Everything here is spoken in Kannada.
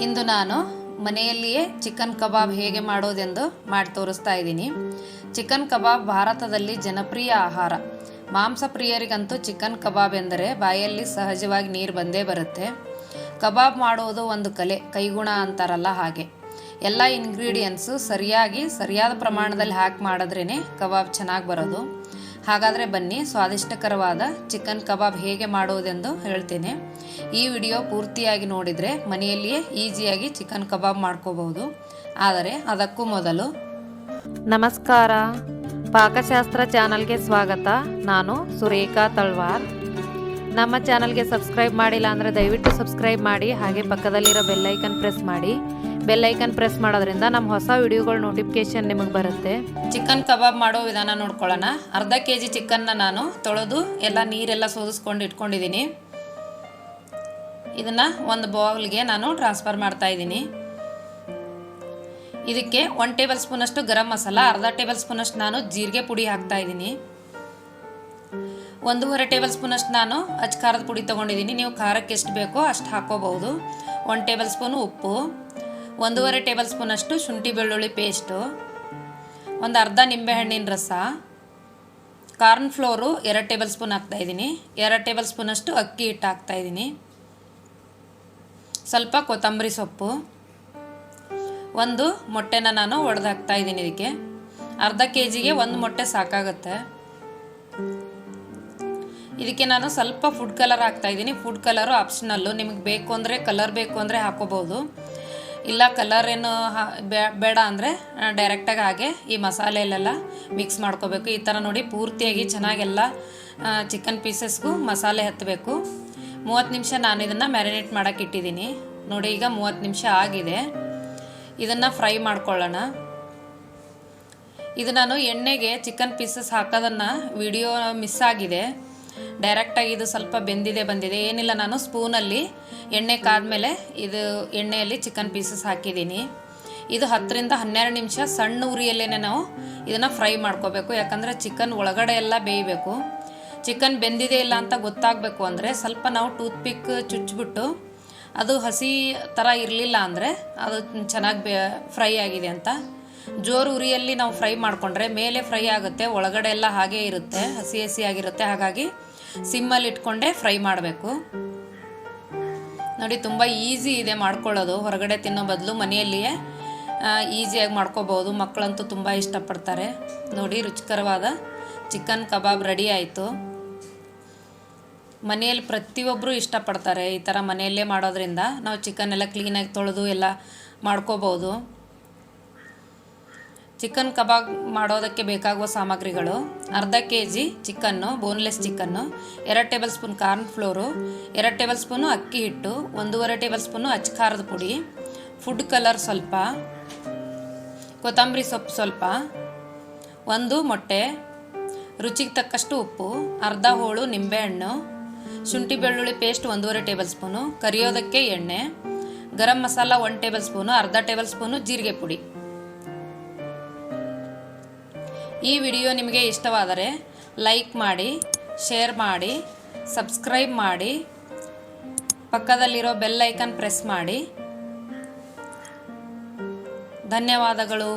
ಇಂದು ನಾನು ಮನೆಯಲ್ಲಿಯೇ ಚಿಕನ್ ಕಬಾಬ್ ಹೇಗೆ ಮಾಡೋದೆಂದು ಮಾಡಿ ತೋರಿಸ್ತಾ ಇದ್ದೀನಿ. ಚಿಕನ್ ಕಬಾಬ್ ಭಾರತದಲ್ಲಿ ಜನಪ್ರಿಯ ಆಹಾರ. ಮಾಂಸ ಪ್ರಿಯರಿಗಂತೂ ಚಿಕನ್ ಕಬಾಬ್ ಎಂದರೆ ಬಾಯಲ್ಲಿ ಸಹಜವಾಗಿ ನೀರು ಬಂದೇ ಬರುತ್ತೆ. ಕಬಾಬ್ ಮಾಡುವುದು ಒಂದು ಕಲೆ, ಕೈಗುಣ ಅಂತಾರಲ್ಲ ಹಾಗೆ. ಎಲ್ಲ ಇಂಗ್ರೀಡಿಯೆಂಟ್ಸು ಸರಿಯಾದ ಪ್ರಮಾಣದಲ್ಲಿ ಹಾಕಿ ಮಾಡಿದ್ರೇ ಕಬಾಬ್ ಚೆನ್ನಾಗಿ ಬರೋದು. ಹಾಗಾದರೆ ಬನ್ನಿ, ಸ್ವಾದಿಷ್ಟಕರವಾದ ಚಿಕನ್ ಕಬಾಬ್ ಹೇಗೆ ಮಾಡುವುದೆಂದು ಹೇಳ್ತೇನೆ. ಈ ವಿಡಿಯೋ ಪೂರ್ತಿಯಾಗಿ ನೋಡಿದರೆ ಮನೆಯಲ್ಲಿಯೇ ಈಸಿಯಾಗಿ ಚಿಕನ್ ಕಬಾಬ್ ಮಾಡ್ಕೋಬಹುದು. ಆದರೆ ಅದಕ್ಕೂ ಮೊದಲು ನಮಸ್ಕಾರ, ಪಾಕಶಾಸ್ತ್ರ ಚಾನಲ್ಗೆ ಸ್ವಾಗತ. ನಾನು ಸುರೇಖಾ ತಳ್ವಾರ್. ನಮ್ಮ ಚಾನಲ್ಗೆ ಸಬ್ಸ್ಕ್ರೈಬ್ ಮಾಡಿಲ್ಲ ಅಂದರೆ ದಯವಿಟ್ಟು ಸಬ್ಸ್ಕ್ರೈಬ್ ಮಾಡಿ, ಹಾಗೆ ಪಕ್ಕದಲ್ಲಿರೋ ಬೆಲ್ಲೈಕನ್ ಪ್ರೆಸ್ ಮಾಡಿ. ಬೆಲ್ಲೈಕನ್ ಪ್ರೆಸ್ ಮಾಡೋದ್ರಿಂದ ನಮ್ಮ ಹೊಸ ವಿಡಿಯೋಗಳ ನೋಟಿಫಿಕೇಶನ್ ನಿಮಗೆ ಬರುತ್ತೆ. ಚಿಕನ್ ಕಬಾಬ್ ಮಾಡೋ ವಿಧಾನ ನೋಡ್ಕೊಳ್ಳೋಣ. ಅರ್ಧ ಕೆಜಿ ಚಿಕನ್ನ ನಾನು ತೊಳೆದು ಎಲ್ಲ ನೀರೆಲ್ಲ ಸೋದಿಸ್ಕೊಂಡು ಇಟ್ಕೊಂಡಿದ್ದೀನಿ. ಇದನ್ನು ಒಂದು ಬೌಲ್ಗೆ ನಾನು ಟ್ರಾನ್ಸ್ಫರ್ ಮಾಡ್ತಾ ಇದ್ದೀನಿ. ಇದಕ್ಕೆ 1 ಟೇಬಲ್ ಸ್ಪೂನಷ್ಟು ಗರಂ ಮಸಾಲ, ಅರ್ಧ ಟೇಬಲ್ ಸ್ಪೂನಷ್ಟು ನಾನು ಜೀರಿಗೆ ಪುಡಿ ಹಾಕ್ತಾ ಇದ್ದೀನಿ. 1.5 ಟೇಬಲ್ ಸ್ಪೂನಷ್ಟು ನಾನು ಅಚ್ಚ ಖಾರದ ಪುಡಿ ತೊಗೊಂಡಿದ್ದೀನಿ. ನೀವು ಖಾರಕ್ಕೆ ಎಷ್ಟು ಬೇಕೋ ಅಷ್ಟು ಹಾಕ್ಕೋಬಹುದು. 1 ಟೇಬಲ್ ಸ್ಪೂನು ಉಪ್ಪು, 1.5 ಟೇಬಲ್ ಸ್ಪೂನಷ್ಟು ಶುಂಠಿ ಬೆಳ್ಳುಳ್ಳಿ ಪೇಸ್ಟು, ಒಂದು ಅರ್ಧ ನಿಂಬೆಹಣ್ಣಿನ ರಸ, ಕಾರ್ನ್ ಫ್ಲೋರು 2 ಟೇಬಲ್ ಸ್ಪೂನ್ ಹಾಕ್ತಾಯಿದ್ದೀನಿ. 2 ಟೇಬಲ್ ಸ್ಪೂನಷ್ಟು ಅಕ್ಕಿ ಹಿಟ್ಟು ಹಾಕ್ತಾಯಿದ್ದೀನಿ. ಸ್ವಲ್ಪ ಕೊತ್ತಂಬರಿ ಸೊಪ್ಪು, ಒಂದು ಮೊಟ್ಟೆನ ನಾನು ಒಡೆದು ಹಾಕ್ತಾಯಿದ್ದೀನಿ. ಇದಕ್ಕೆ ಅರ್ಧ ಕೆ ಜಿಗೆ 1 ಮೊಟ್ಟೆ ಸಾಕಾಗುತ್ತೆ. ಇದಕ್ಕೆ ನಾನು ಸ್ವಲ್ಪ ಫುಡ್ ಕಲರ್ ಹಾಕ್ತಾಯಿದ್ದೀನಿ. ಫುಡ್ ಕಲರು ಆಪ್ಷನಲ್ಲು, ನಿಮಗೆ ಬೇಕು ಅಂದರೆ ಕಲರ್ ಬೇಕು ಅಂದರೆ ಹಾಕೋಬೋದು. ಇಲ್ಲ ಕಲರ್ ಏನು ಬೇಡ ಅಂದರೆ ಡೈರೆಕ್ಟಾಗಿ ಹಾಗೆ ಈ ಮಸಾಲೆಯಲ್ಲೆಲ್ಲ ಮಿಕ್ಸ್ ಮಾಡ್ಕೋಬೇಕು. ಈ ಥರ ನೋಡಿ ಪೂರ್ತಿಯಾಗಿ ಚೆನ್ನಾಗೆಲ್ಲ ಚಿಕನ್ ಪೀಸಸ್ಗೂ ಮಸಾಲೆ ಹತ್ತಬೇಕು. 30 ನಿಮಿಷ ನಾನು ಇದನ್ನು ಮ್ಯಾರಿನೇಟ್ ಮಾಡೋಕ್ಕೆ ಇಟ್ಟಿದ್ದೀನಿ. ನೋಡಿ ಈಗ 30 ನಿಮಿಷ ಆಗಿದೆ. ಇದನ್ನು ಫ್ರೈ ಮಾಡ್ಕೊಳ್ಳೋಣ. ಇದು ನಾನು ಎಣ್ಣೆಗೆ ಚಿಕನ್ ಪೀಸಸ್ ಹಾಕೋದನ್ನು ವಿಡಿಯೋ ಮಿಸ್ ಆಗಿದೆ. ಡೈರೆಕ್ಟಾಗಿ ಇದು ಸ್ವಲ್ಪ ಬಂದಿದೆ. ಏನಿಲ್ಲ, ನಾನು ಸ್ಪೂನಲ್ಲಿ ಎಣ್ಣೆ ಕಾದ್ಮೇಲೆ ಇದು ಎಣ್ಣೆಯಲ್ಲಿ ಚಿಕನ್ ಪೀಸಸ್ ಹಾಕಿದ್ದೀನಿ. ಇದು 10 ರಿಂದ 12 ನಿಮಿಷ ಸಣ್ಣ ಉರಿಯಲ್ಲೇ ನಾವು ಇದನ್ನು ಫ್ರೈ ಮಾಡ್ಕೋಬೇಕು. ಯಾಕಂದರೆ ಚಿಕನ್ ಒಳಗಡೆ ಎಲ್ಲ ಬೇಯಬೇಕು. ಚಿಕನ್ ಬೆಂದಿದೆ ಇಲ್ಲ ಅಂತ ಗೊತ್ತಾಗಬೇಕು ಅಂದರೆ ಸ್ವಲ್ಪ ನಾವು ಟೂತ್ಪಿಕ್ ಚುಚ್ಚಿಬಿಟ್ಟು ಅದು ಹಸಿ ಥರ ಇರಲಿಲ್ಲ ಅಂದರೆ ಅದು ಚೆನ್ನಾಗಿ ಫ್ರೈ ಆಗಿದೆ ಅಂತ. ಜೋರು ಉರಿಯಲ್ಲಿ ನಾವು ಫ್ರೈ ಮಾಡಿಕೊಂಡ್ರೆ ಮೇಲೆ ಫ್ರೈ ಆಗುತ್ತೆ, ಒಳಗಡೆ ಎಲ್ಲ ಹಾಗೇ ಇರುತ್ತೆ, ಹಸಿ ಆಗಿರುತ್ತೆ. ಹಾಗಾಗಿ ಸಿಮ್ಮಲ್ಲಿ ಇಟ್ಕೊಂಡೇ ಫ್ರೈ ಮಾಡಬೇಕು. ನೋಡಿ ತುಂಬ ಈಸಿ ಇದೆ ಮಾಡ್ಕೊಳ್ಳೋದು. ಹೊರಗಡೆ ತಿನ್ನೋ ಬದಲು ಮನೆಯಲ್ಲಿಯೇ ಈಸಿಯಾಗಿ ಮಾಡ್ಕೋಬೋದು. ಮಕ್ಕಳಂತೂ ತುಂಬ ಇಷ್ಟಪಡ್ತಾರೆ. ನೋಡಿ ರುಚಿಕರವಾದ ಚಿಕನ್ ಕಬಾಬ್ ರೆಡಿ ಆಯಿತು. ಮನೆಯಲ್ಲಿ ಪ್ರತಿಯೊಬ್ಬರು ಇಷ್ಟಪಡ್ತಾರೆ. ಈ ಥರ ಮನೆಯಲ್ಲೇ ಮಾಡೋದ್ರಿಂದ ನಾವು ಚಿಕನ್ ಎಲ್ಲ ಕ್ಲೀನಾಗಿ ತೊಳೆದು ಎಲ್ಲ ಮಾಡ್ಕೋಬೋದು. ಚಿಕನ್ ಕಬಾಬ್ ಮಾಡೋದಕ್ಕೆ ಬೇಕಾಗುವ ಸಾಮಗ್ರಿಗಳು: ಅರ್ಧ K G chicken, boneless chicken, 2 table spoon corn floor, 2 table spoon ಅಕ್ಕಿ ಹಿಟ್ಟು, 1.5 ಟೇಬಲ್ ಸ್ಪೂನು ಅಚ್ಚ ಖಾರದ ಪುಡಿ, ಫುಡ್ ಕಲರ್ ಸ್ವಲ್ಪ, ಕೊತ್ತಂಬರಿ ಸೊಪ್ಪು ಸ್ವಲ್ಪ, 1 ಮೊಟ್ಟೆ, ರುಚಿಗೆ ತಕ್ಕಷ್ಟು ಉಪ್ಪು, ಅರ್ಧ ಹೋಳು ನಿಂಬೆಹಣ್ಣು, ಶುಂಠಿ ಬೆಳ್ಳುಳ್ಳಿ ಪೇಸ್ಟ್ 1.5 ಟೇಬಲ್ ಸ್ಪೂನು, ಕರಿಯೋದಕ್ಕೆ ಎಣ್ಣೆ, ಗರಂ ಮಸಾಲ 1 ಟೇಬಲ್ ಸ್ಪೂನು, ಅರ್ಧ ಟೇಬಲ್ ಸ್ಪೂನು ಜೀರಿಗೆ ಪುಡಿ. ಈ ವಿಡಿಯೋ ನಿಮಗೆ ಇಷ್ಟವಾದರೆ ಲೈಕ್ ಮಾಡಿ, ಶೇರ್ ಮಾಡಿ, ಸಬ್ಸ್ಕ್ರೈಬ್ ಮಾಡಿ, ಪಕ್ಕದಲ್ಲಿರೋ ಬೆಲ್ ಐಕಾನ್ ಪ್ರೆಸ್ ಮಾಡಿ. ಧನ್ಯವಾದಗಳು.